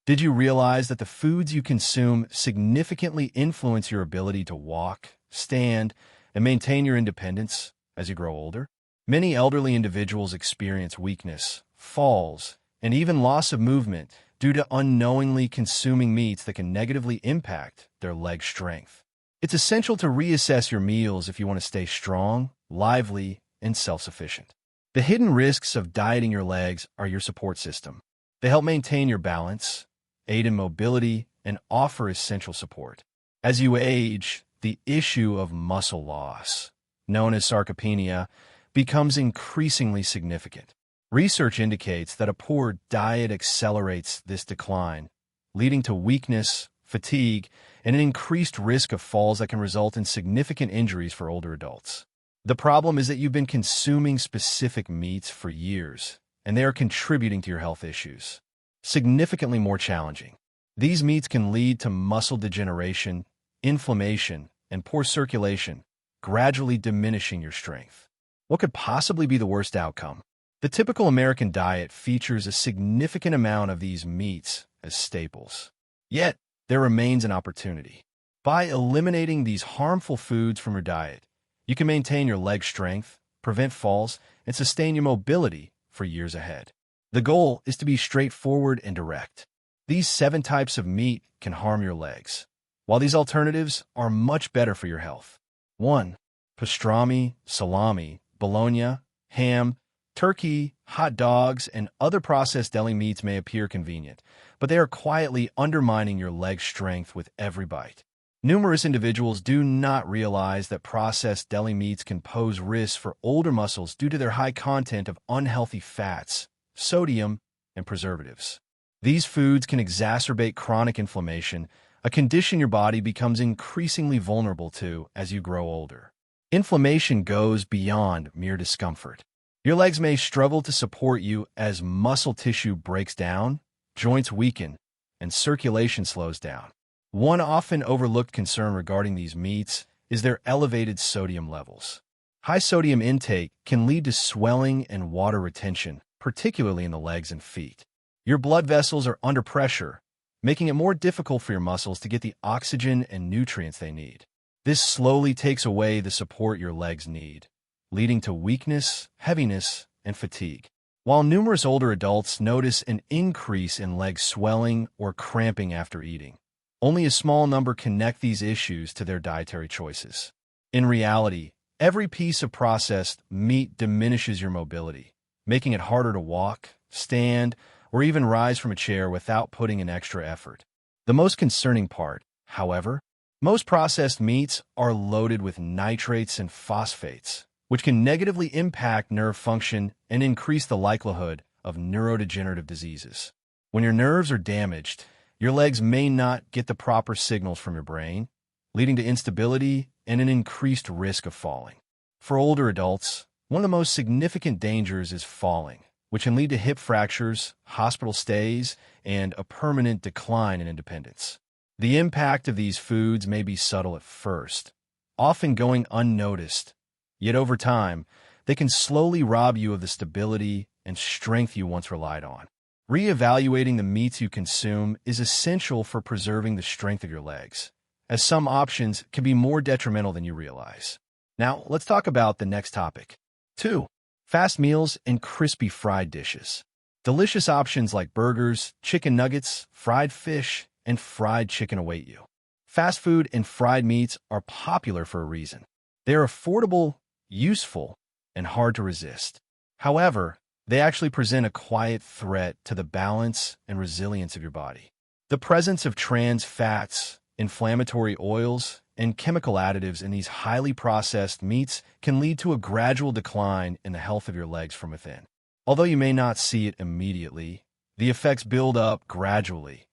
Did you realize that the foods you consume significantly influence your ability to walk, stand, and maintain your independence as you grow older? Many elderly individuals experience weakness, falls, and even loss of movement due to unknowingly consuming meats that can negatively impact their leg strength. It's essential to reassess your meals if you want to stay strong, lively, and self-sufficient. The hidden risks of dieting your legs are your support system. They help maintain your balance, aid in mobility, and offer essential support. As you age, the issue of muscle loss, known as sarcopenia, becomes increasingly significant. Research indicates that a poor diet accelerates this decline, leading to weakness, fatigue, and an increased risk of falls that can result in significant injuries for older adults. The problem is that you've been consuming specific meats for years, and they are contributing to your health issues. Significantly more challenging. These meats can lead to muscle degeneration, inflammation, and poor circulation, gradually diminishing your strength. What could possibly be the worst outcome? The typical American diet features a significant amount of these meats as staples. Yet, there remains an opportunity. By eliminating these harmful foods from your diet, you can maintain your leg strength, prevent falls, and sustain your mobility for years ahead. The goal is to be straightforward and direct. These 7 types of meat can harm your legs, while these alternatives are much better for your health. 1. Pastrami, salami, bologna, ham, turkey, hot dogs, and other processed deli meats may appear convenient, but they are quietly undermining your leg strength with every bite. Numerous individuals do not realize that processed deli meats can pose risks for older muscles due to their high content of unhealthy fats, sodium, and preservatives. These foods can exacerbate chronic inflammation, a condition your body becomes increasingly vulnerable to as you grow older. Inflammation goes beyond mere discomfort. Your legs may struggle to support you as muscle tissue breaks down, joints weaken, and circulation slows down. One often overlooked concern regarding these meats is their elevated sodium levels. High sodium intake can lead to swelling and water retention, particularly in the legs and feet. Your blood vessels are under pressure, making it more difficult for your muscles to get the oxygen and nutrients they need. This slowly takes away the support your legs need, leading to weakness, heaviness, and fatigue. While numerous older adults notice an increase in leg swelling or cramping after eating, only a small number connect these issues to their dietary choices. In reality, every piece of processed meat diminishes your mobility, making it harder to walk, stand, or even rise from a chair without putting in extra effort. The most concerning part, however, most processed meats are loaded with nitrates and phosphates, which can negatively impact nerve function and increase the likelihood of neurodegenerative diseases. When your nerves are damaged, your legs may not get the proper signals from your brain, leading to instability and an increased risk of falling. For older adults, one of the most significant dangers is falling, which can lead to hip fractures, hospital stays, and a permanent decline in independence. The impact of these foods may be subtle at first, often going unnoticed, yet over time, they can slowly rob you of the stability and strength you once relied on. Reevaluating the meats you consume is essential for preserving the strength of your legs, as some options can be more detrimental than you realize. Now, let's talk about the next topic. 2. Fast meals and crispy fried dishes. Delicious options like burgers, chicken nuggets, fried fish, and fried chicken await you. Fast food and fried meats are popular for a reason. They are affordable, useful, and hard to resist. However, they actually present a quiet threat to the balance and resilience of your body. The presence of trans fats, inflammatory oils, and chemical additives in these highly processed meats can lead to a gradual decline in the health of your legs from within. Although you may not see it immediately, the effects build up gradually,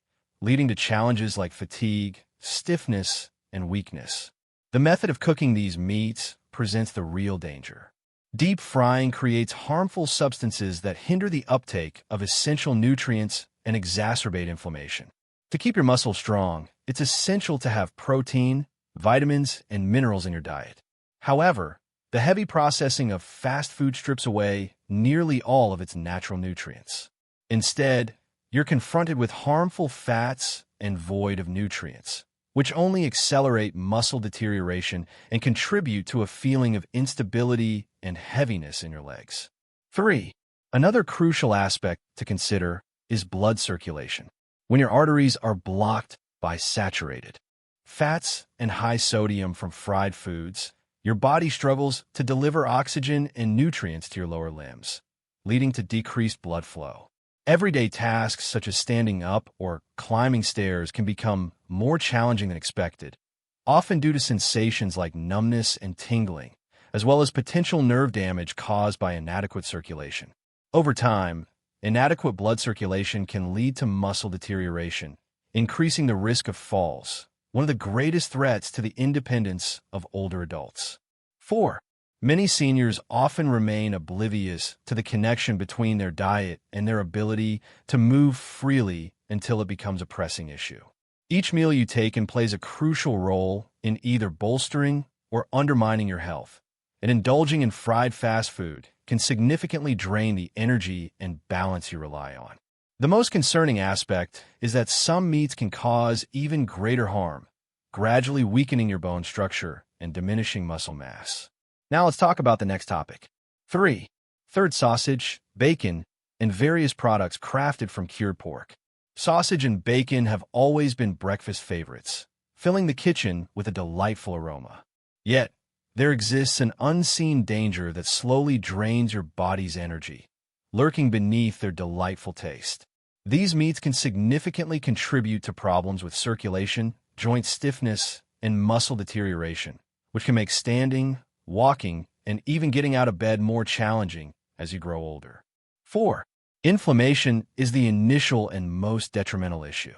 leading to challenges like fatigue, stiffness, and weakness. The method of cooking these meats presents the real danger. Deep frying creates harmful substances that hinder the uptake of essential nutrients and exacerbate inflammation. To keep your muscles strong, it's essential to have protein, vitamins, and minerals in your diet. However, the heavy processing of fast food strips away nearly all of its natural nutrients. Instead, you're confronted with harmful fats and void of nutrients, which only accelerate muscle deterioration and contribute to a feeling of instability and heaviness in your legs. 3. Another crucial aspect to consider is blood circulation. When your arteries are blocked by saturated fats and high sodium from fried foods, your body struggles to deliver oxygen and nutrients to your lower limbs, leading to decreased blood flow. Everyday tasks such as standing up or climbing stairs can become more challenging than expected, often due to sensations like numbness and tingling, as well as potential nerve damage caused by inadequate circulation. Over time, inadequate blood circulation can lead to muscle deterioration, increasing the risk of falls, one of the greatest threats to the independence of older adults. 4. Many seniors often remain oblivious to the connection between their diet and their ability to move freely until it becomes a pressing issue. Each meal you take plays a crucial role in either bolstering or undermining your health, and indulging in fried fast food can significantly drain the energy and balance you rely on. The most concerning aspect is that some meats can cause even greater harm, gradually weakening your bone structure and diminishing muscle mass. Now let's talk about the next topic. 3. Third, sausage, bacon, and various products crafted from cured pork. Sausage and bacon have always been breakfast favorites, filling the kitchen with a delightful aroma. Yet, there exists an unseen danger that slowly drains your body's energy, lurking beneath their delightful taste. These meats can significantly contribute to problems with circulation, joint stiffness, and muscle deterioration, which can make standing, walking, and even getting out of bed more challenging as you grow older. 4. Inflammation is the initial and most detrimental issue.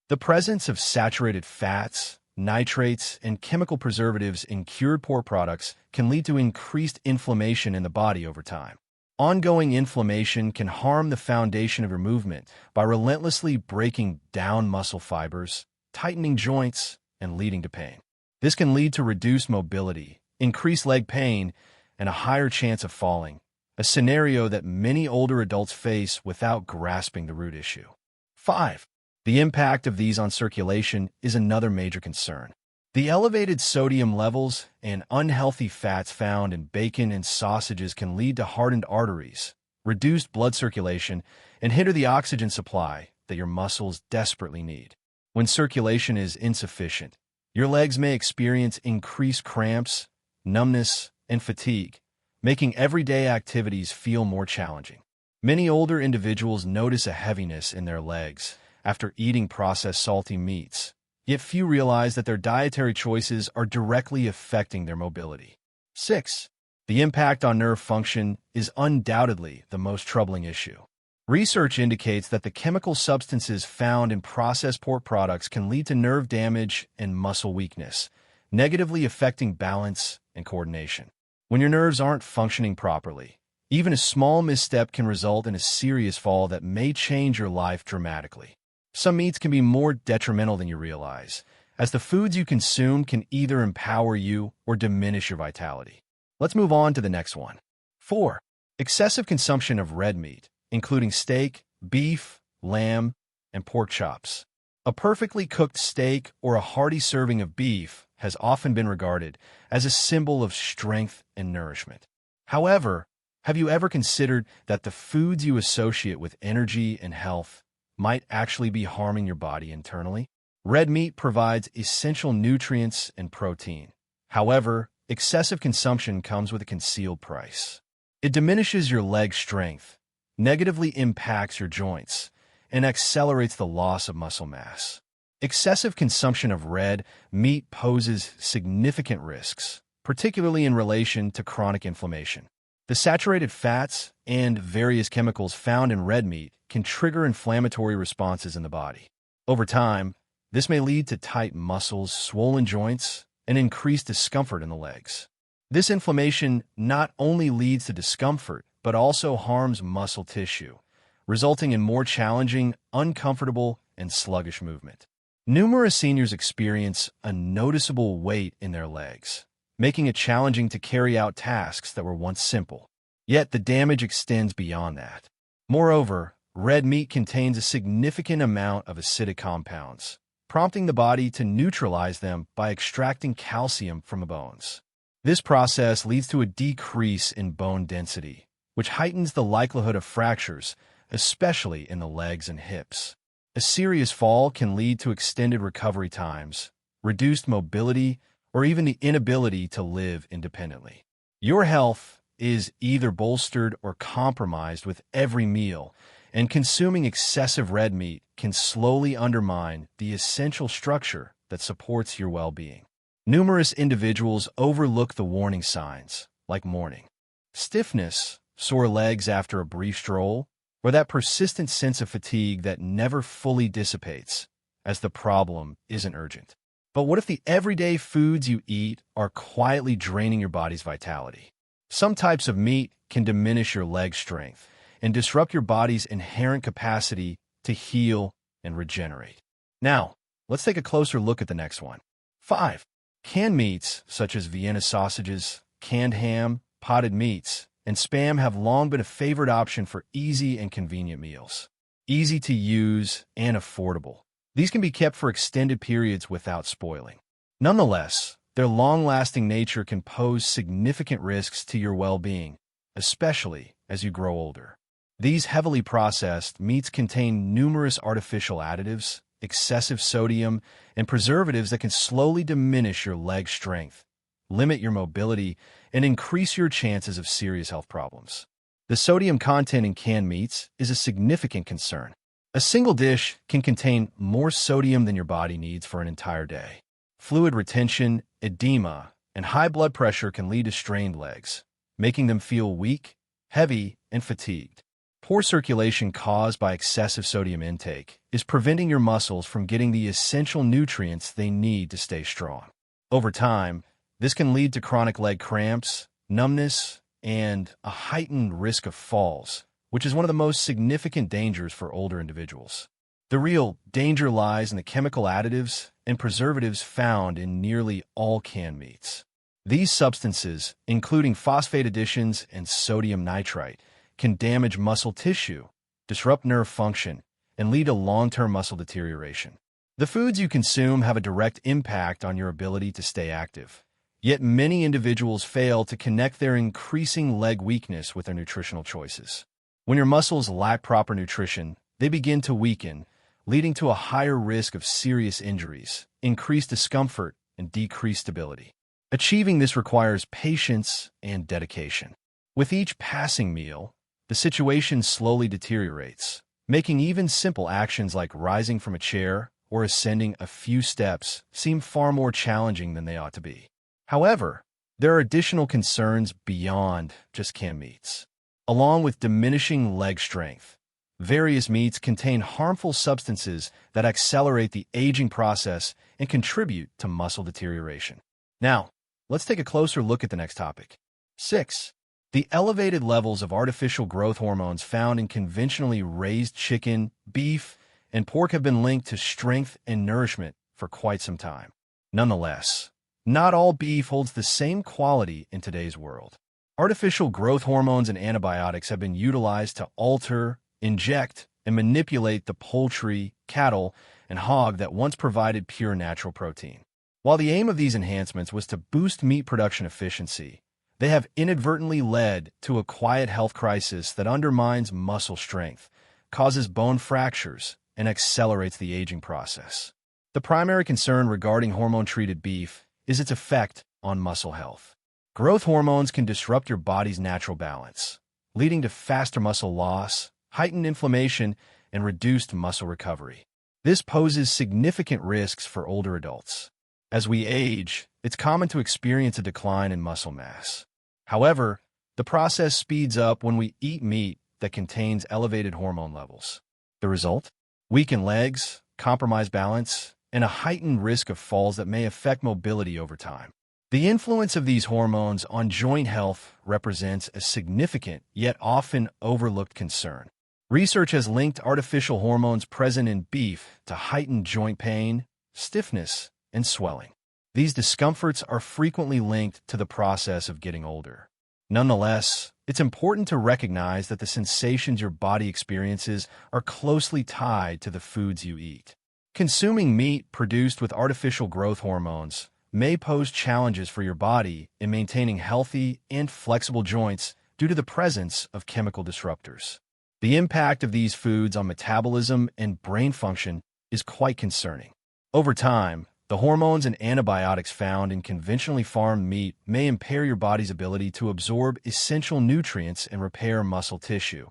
The presence of saturated fats, nitrates, and chemical preservatives in cured pork products can lead to increased inflammation in the body over time. Ongoing inflammation can harm the foundation of your movement by relentlessly breaking down muscle fibers, tightening joints, and leading to pain. This can lead to reduced mobility, increased leg pain, and a higher chance of falling, a scenario that many older adults face without grasping the root issue. 5. The impact of these on circulation is another major concern. The elevated sodium levels and unhealthy fats found in bacon and sausages can lead to hardened arteries, reduced blood circulation, and hinder the oxygen supply that your muscles desperately need. When circulation is insufficient, your legs may experience increased cramps, numbness, and fatigue, making everyday activities feel more challenging. Many older individuals notice a heaviness in their legs after eating processed salty meats, yet few realize that their dietary choices are directly affecting their mobility. 6. The impact on nerve function is undoubtedly the most troubling issue. Research indicates that the chemical substances found in processed pork products can lead to nerve damage and muscle weakness, negatively affecting balance and coordination. When your nerves aren't functioning properly, even a small misstep can result in a serious fall that may change your life dramatically. Some meats can be more detrimental than you realize, as the foods you consume can either empower you or diminish your vitality. Let's move on to the next one. 4. Excessive consumption of red meat, including steak, beef, lamb, and pork chops. A perfectly cooked steak or a hearty serving of beef has often been regarded as a symbol of strength and nourishment. However, have you ever considered that the foods you associate with energy and health might actually be harming your body internally? Red meat provides essential nutrients and protein. However, excessive consumption comes with a concealed price. It diminishes your leg strength, negatively impacts your joints, and accelerates the loss of muscle mass. Excessive consumption of red meat poses significant risks, particularly in relation to chronic inflammation. The saturated fats and various chemicals found in red meat can trigger inflammatory responses in the body. Over time, this may lead to tight muscles, swollen joints, and increased discomfort in the legs. This inflammation not only leads to discomfort, but also harms muscle tissue, resulting in more challenging, uncomfortable, and sluggish movement. Numerous seniors experience a noticeable weight in their legs, making it challenging to carry out tasks that were once simple. Yet the damage extends beyond that. Moreover, red meat contains a significant amount of acidic compounds, prompting the body to neutralize them by extracting calcium from the bones. This process leads to a decrease in bone density, which heightens the likelihood of fractures, especially in the legs and hips. A serious fall can lead to extended recovery times, reduced mobility, or even the inability to live independently. Your health is either bolstered or compromised with every meal, and consuming excessive red meat can slowly undermine the essential structure that supports your well-being. Numerous individuals overlook the warning signs, like morning stiffness, sore legs after a brief stroll, or that persistent sense of fatigue that never fully dissipates, as the problem isn't urgent. But what if the everyday foods you eat are quietly draining your body's vitality? Some types of meat can diminish your leg strength and disrupt your body's inherent capacity to heal and regenerate. Now, let's take a closer look at the next one. 5. Canned meats, such as Vienna sausages, canned ham, potted meats, and Spam have long been a favorite option for easy and convenient meals. Easy to use and affordable, these can be kept for extended periods without spoiling. Nonetheless, their long-lasting nature can pose significant risks to your well-being, especially as you grow older. These heavily processed meats contain numerous artificial additives, excessive sodium, and preservatives that can slowly diminish your leg strength, limit your mobility, and increase your chances of serious health problems. The sodium content in canned meats is a significant concern. A single dish can contain more sodium than your body needs for an entire day. Fluid retention, edema, and high blood pressure can lead to strained legs, making them feel weak, heavy, and fatigued. Poor circulation caused by excessive sodium intake is preventing your muscles from getting the essential nutrients they need to stay strong. Over time, this can lead to chronic leg cramps, numbness, and a heightened risk of falls, which is one of the most significant dangers for older individuals. The real danger lies in the chemical additives and preservatives found in nearly all canned meats. These substances, including phosphate additions and sodium nitrite, can damage muscle tissue, disrupt nerve function, and lead to long-term muscle deterioration. The foods you consume have a direct impact on your ability to stay active. Yet many individuals fail to connect their increasing leg weakness with their nutritional choices. When your muscles lack proper nutrition, they begin to weaken, leading to a higher risk of serious injuries, increased discomfort, and decreased stability. Achieving this requires patience and dedication. With each passing meal, the situation slowly deteriorates, making even simple actions like rising from a chair or ascending a few steps seem far more challenging than they ought to be. However, there are additional concerns beyond just canned meats. Along with diminishing leg strength, various meats contain harmful substances that accelerate the aging process and contribute to muscle deterioration. Now, let's take a closer look at the next topic. 6. The elevated levels of artificial growth hormones found in conventionally raised chicken, beef, and pork have been linked to strength and nourishment for quite some time. Nonetheless, not all beef holds the same quality in today's world. Artificial growth hormones and antibiotics have been utilized to alter, inject, and manipulate the poultry, cattle, and hog that once provided pure natural protein. While the aim of these enhancements was to boost meat production efficiency, they have inadvertently led to a quiet health crisis that undermines muscle strength, causes bone fractures, and accelerates the aging process. The primary concern regarding hormone-treated beef is its effect on muscle health. Growth hormones can disrupt your body's natural balance, leading to faster muscle loss, heightened inflammation, and reduced muscle recovery. This poses significant risks for older adults. As we age, it's common to experience a decline in muscle mass. However, the process speeds up when we eat meat that contains elevated hormone levels. The result? Weakened legs, compromised balance, and a heightened risk of falls that may affect mobility over time. The influence of these hormones on joint health represents a significant yet often overlooked concern. Research has linked artificial hormones present in beef to heightened joint pain, stiffness, and swelling. These discomforts are frequently linked to the process of getting older. Nonetheless, It's important to recognize that the sensations your body experiences are closely tied to the foods you eat. Consuming meat produced with artificial growth hormones may pose challenges for your body in maintaining healthy and flexible joints due to the presence of chemical disruptors. The impact of these foods on metabolism and brain function is quite concerning. Over time, the hormones and antibiotics found in conventionally farmed meat may impair your body's ability to absorb essential nutrients and repair muscle tissue,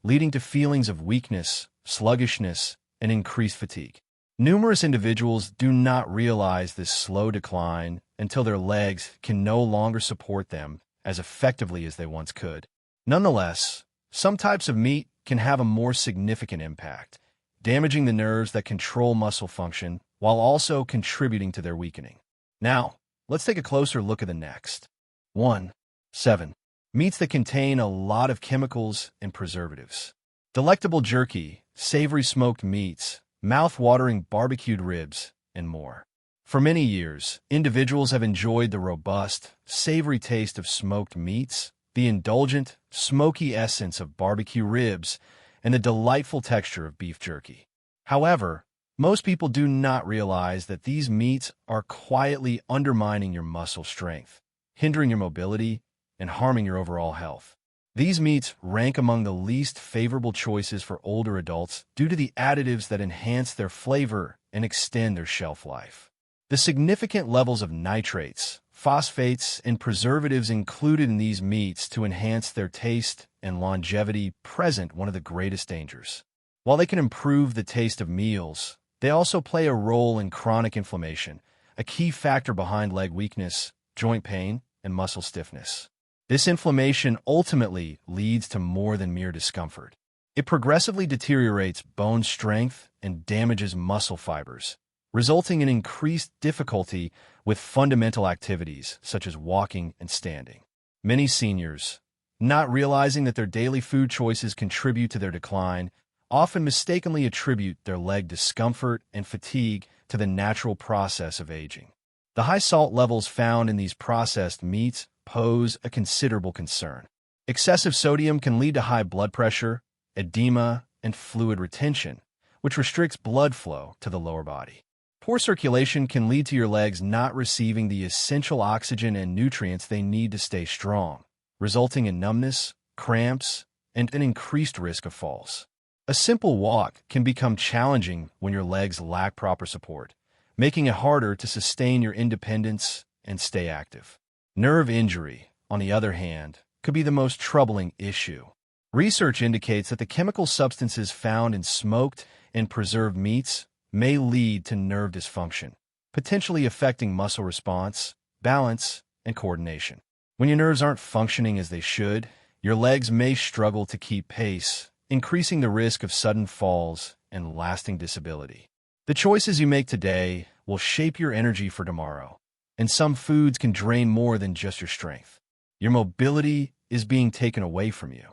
leading to feelings of weakness, sluggishness, and increased fatigue. Numerous individuals do not realize this slow decline until their legs can no longer support them as effectively as they once could. Nonetheless, some types of meat can have a more significant impact, damaging the nerves that control muscle function while also contributing to their weakening. Now, let's take a closer look at the next. 1. 7. Meats that contain a lot of chemicals and preservatives. Delectable jerky, savory smoked meats, mouth-watering barbecued ribs, and more. For many years, individuals have enjoyed the robust, savory taste of smoked meats, the indulgent, smoky essence of barbecue ribs, and the delightful texture of beef jerky. However, most people do not realize that these meats are quietly undermining your muscle strength, hindering your mobility, and harming your overall health. These meats rank among the least favorable choices for older adults due to the additives that enhance their flavor and extend their shelf life. The significant levels of nitrates, phosphates, and preservatives included in these meats to enhance their taste and longevity present one of the greatest dangers. While they can improve the taste of meals, they also play a role in chronic inflammation, a key factor behind leg weakness, joint pain, and muscle stiffness. This inflammation ultimately leads to more than mere discomfort. It progressively deteriorates bone strength and damages muscle fibers, resulting in increased difficulty with fundamental activities such as walking and standing. Many seniors, not realizing that their daily food choices contribute to their decline, often mistakenly attribute their leg discomfort and fatigue to the natural process of aging. The high salt levels found in these processed meats pose a considerable concern. Excessive sodium can lead to high blood pressure, edema, and fluid retention, which restricts blood flow to the lower body. Poor circulation can lead to your legs not receiving the essential oxygen and nutrients they need to stay strong, resulting in numbness, cramps, and an increased risk of falls. A simple walk can become challenging when your legs lack proper support, making it harder to sustain your independence and stay active. Nerve injury, on the other hand, could be the most troubling issue. Research indicates that the chemical substances found in smoked and preserved meats may lead to nerve dysfunction, potentially affecting muscle response, balance, and coordination. When your nerves aren't functioning as they should, your legs may struggle to keep pace, increasing the risk of sudden falls and lasting disability. The choices you make today will shape your energy for tomorrow, and some foods can drain more than just your strength. Your mobility is being taken away from you.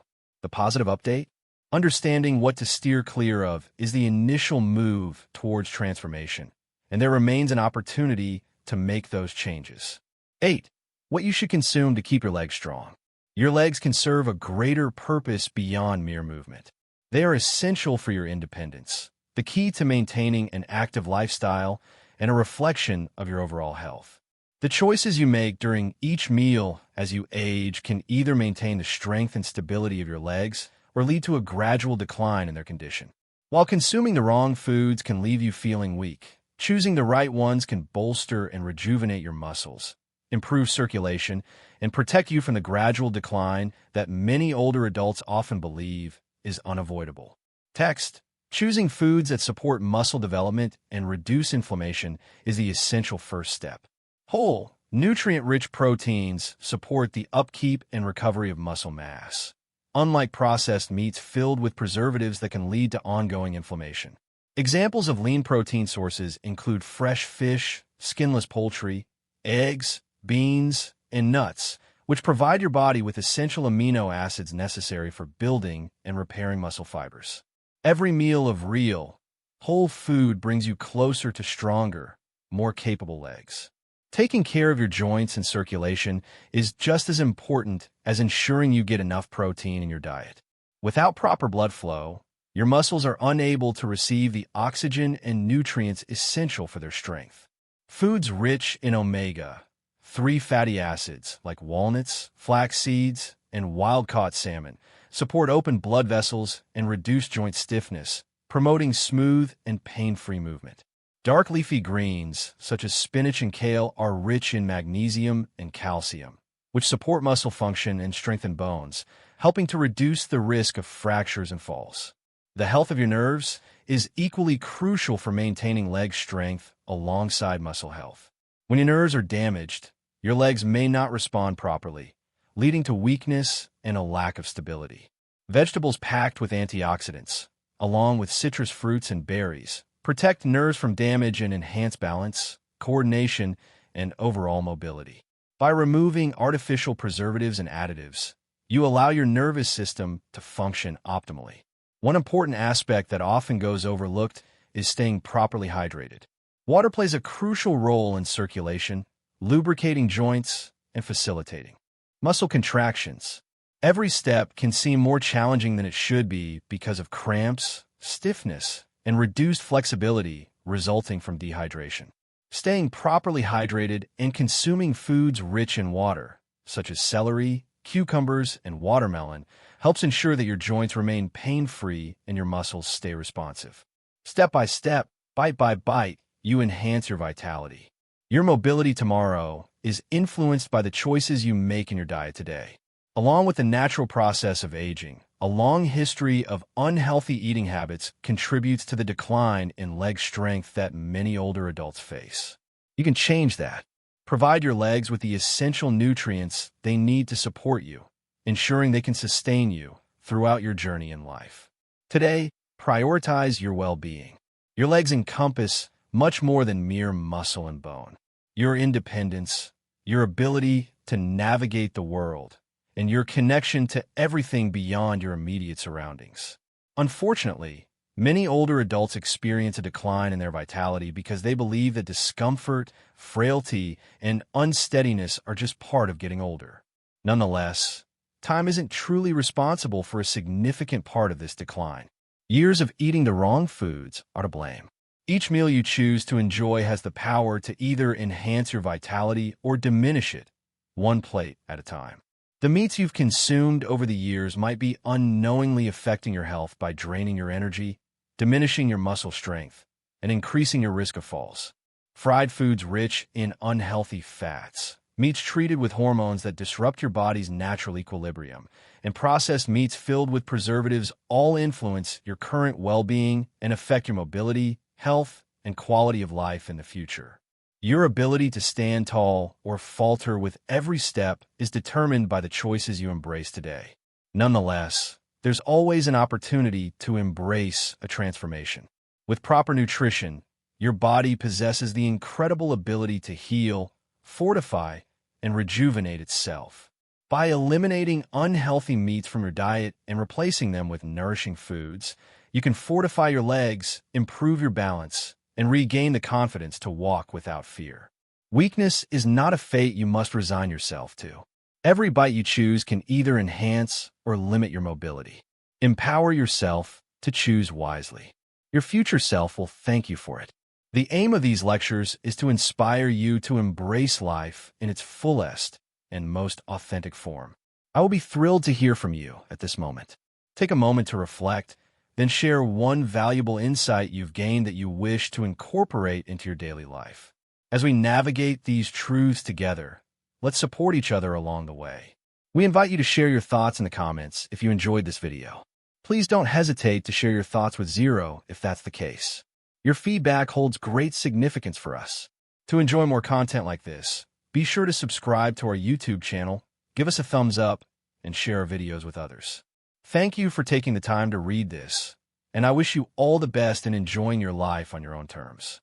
The positive update? Understanding what to steer clear of is the initial move towards transformation, and there remains an opportunity to make those changes. 8. What you should consume to keep your legs strong. Your legs can serve a greater purpose beyond mere movement. They are essential for your independence, the key to maintaining an active lifestyle, and a reflection of your overall health. The choices you make during each meal as you age can either maintain the strength and stability of your legs or lead to a gradual decline in their condition. While consuming the wrong foods can leave you feeling weak, choosing the right ones can bolster and rejuvenate your muscles, improve circulation, and protect you from the gradual decline that many older adults often believe is unavoidable. Text: choosing foods that support muscle development and reduce inflammation is the essential first step. Whole, nutrient-rich proteins support the upkeep and recovery of muscle mass, unlike processed meats filled with preservatives that can lead to ongoing inflammation. Examples of lean protein sources include fresh fish, skinless poultry, eggs, beans, and nuts, which provide your body with essential amino acids necessary for building and repairing muscle fibers. Every meal of real, whole food brings you closer to stronger, more capable legs. Taking care of your joints and circulation is just as important as ensuring you get enough protein in your diet. Without proper blood flow, your muscles are unable to receive the oxygen and nutrients essential for their strength. Foods rich in omega-3 fatty acids like walnuts, flax seeds, and wild-caught salmon support open blood vessels and reduce joint stiffness, promoting smooth and pain-free movement. Dark leafy greens, such as spinach and kale, are rich in magnesium and calcium, which support muscle function and strengthen bones, helping to reduce the risk of fractures and falls. The health of your nerves is equally crucial for maintaining leg strength alongside muscle health. When your nerves are damaged, your legs may not respond properly, leading to weakness and a lack of stability. Vegetables packed with antioxidants, along with citrus fruits and berries, protect nerves from damage and enhance balance, coordination, and overall mobility. By removing artificial preservatives and additives, you allow your nervous system to function optimally. One important aspect that often goes overlooked is staying properly hydrated. Water plays a crucial role in circulation, lubricating joints, and facilitating muscle contractions. Every step can seem more challenging than it should be because of cramps, stiffness, and reduced flexibility resulting from dehydration. Staying properly hydrated and consuming foods rich in water, such as celery, cucumbers, and watermelon, helps ensure that your joints remain pain-free and your muscles stay responsive. Step by step, bite by bite, you enhance your vitality. Your mobility tomorrow is influenced by the choices you make in your diet today. Along with the natural process of aging, a long history of unhealthy eating habits contributes to the decline in leg strength that many older adults face. You can change that. Provide your legs with the essential nutrients they need to support you, ensuring they can sustain you throughout your journey in life. Today, prioritize your well-being. Your legs encompass much more than mere muscle and bone. Your independence, your ability to navigate the world, and your connection to everything beyond your immediate surroundings. Unfortunately, many older adults experience a decline in their vitality because they believe that discomfort, frailty, and unsteadiness are just part of getting older. Nonetheless, time isn't truly responsible for a significant part of this decline. Years of eating the wrong foods are to blame. Each meal you choose to enjoy has the power to either enhance your vitality or diminish it, one plate at a time. The meats you've consumed over the years might be unknowingly affecting your health by draining your energy, diminishing your muscle strength, and increasing your risk of falls. Fried foods rich in unhealthy fats, meats treated with hormones that disrupt your body's natural equilibrium, and processed meats filled with preservatives all influence your current well-being and affect your mobility, health, and quality of life in the future. Your ability to stand tall or falter with every step is determined by the choices you embrace today. Nonetheless, there's always an opportunity to embrace a transformation. With proper nutrition, your body possesses the incredible ability to heal, fortify, and rejuvenate itself. By eliminating unhealthy meats from your diet and replacing them with nourishing foods, you can fortify your legs, improve your balance, and regain the confidence to walk without fear. Weakness is not a fate you must resign yourself to. Every bite you choose can either enhance or limit your mobility. Empower yourself to choose wisely. Your future self will thank you for it. The aim of these lectures is to inspire you to embrace life in its fullest and most authentic form. I will be thrilled to hear from you at this moment. Take a moment to reflect, then share one valuable insight you've gained that you wish to incorporate into your daily life. As we navigate these truths together, let's support each other along the way. We invite you to share your thoughts in the comments if you enjoyed this video. Please don't hesitate to share your thoughts with Zero if that's the case. Your feedback holds great significance for us. To enjoy more content like this, be sure to subscribe to our YouTube channel, give us a thumbs up, and share our videos with others. Thank you for taking the time to read this, and I wish you all the best in enjoying your life on your own terms.